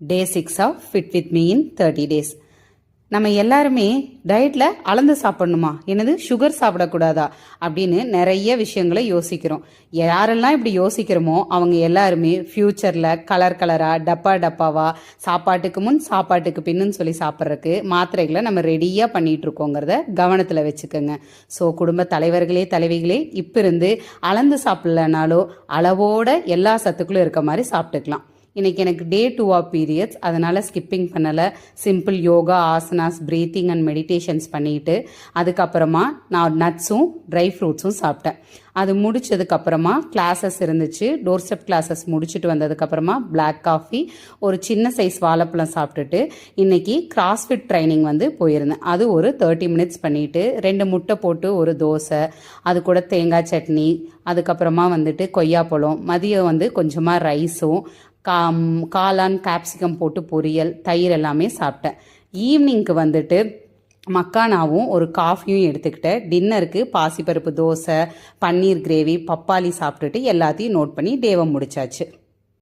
Day 6 of Fit With Me in 30 Days. நம்ம எல்லாருமே டயட்டில் அளந்து சாப்பிடணுமா, என்னது சுகர் சாப்பிடக்கூடாதா அப்படின்னு நிறைய விஷயங்களை யோசிக்கிறோம். யாரெல்லாம் இப்படி யோசிக்கிறோமோ அவங்க எல்லாருமே ஃப்யூச்சரில் கலர் கலராக டப்பா டப்பாவா சாப்பாட்டுக்கு முன் சாப்பாட்டுக்கு பின்னுன்னு சொல்லி சாப்பிட்றதுக்கு மாத்திரைகளை நம்ம ரெடியாக பண்ணிகிட்டு இருக்கோங்கிறத கவனத்தில் வச்சுக்கோங்க. ஸோ குடும்ப தலைவர்களே தலைவிகளே இப்போ இருந்து அளந்து சாப்பிட்லனாலோ அளவோட எல்லா சத்துக்களும் இருக்க மாதிரி சாப்பிட்டுக்கலாம். இன்றைக்கி எனக்கு Day 2 ஆஃப் பீரியட்ஸ், அதனால் ஸ்கிப்பிங் பண்ணலை. Simple yoga, asanas, breathing and meditations பண்ணிவிட்டு அதுக்கப்புறமா நான் நட்ஸும் ட்ரை ஃப்ரூட்ஸும் சாப்பிட்டேன். அது முடிச்சதுக்கப்புறமா கிளாஸஸ் இருந்துச்சு. டோர் ஸ்டெப் கிளாஸஸ் முடிச்சுட்டு வந்ததுக்கப்புறமா பிளாக் காஃபி, ஒரு சின்ன சைஸ் வாழைப்பழம் சாப்பிட்டுட்டு இன்றைக்கி கிராஸ்ஃபிட் ட்ரைனிங் போயிருந்தேன். அது ஒரு 30 மினிட்ஸ் பண்ணிவிட்டு 2 முட்டை போட்டு ஒரு தோசை, அது கூட தேங்காய் சட்னி, அதுக்கப்புறமா கொய்யாப்பழம், மதியம் கொஞ்சமாக ரைஸும் காளான் கேப்சிகம் போட்டு பொரியல், தயிர் எல்லாமே சாப்பிட்டேன். ஈவினிங்க்கு மக்கானாவும் ஒரு காஃபியும் எடுத்துக்கிட்டேன். டின்னருக்கு பாசிப்பருப்பு தோசை, பன்னீர் கிரேவி, பப்பாளி சாப்பிட்டுட்டு எல்லாத்தையும் நோட் பண்ணி டேவை முடிச்சாச்சு.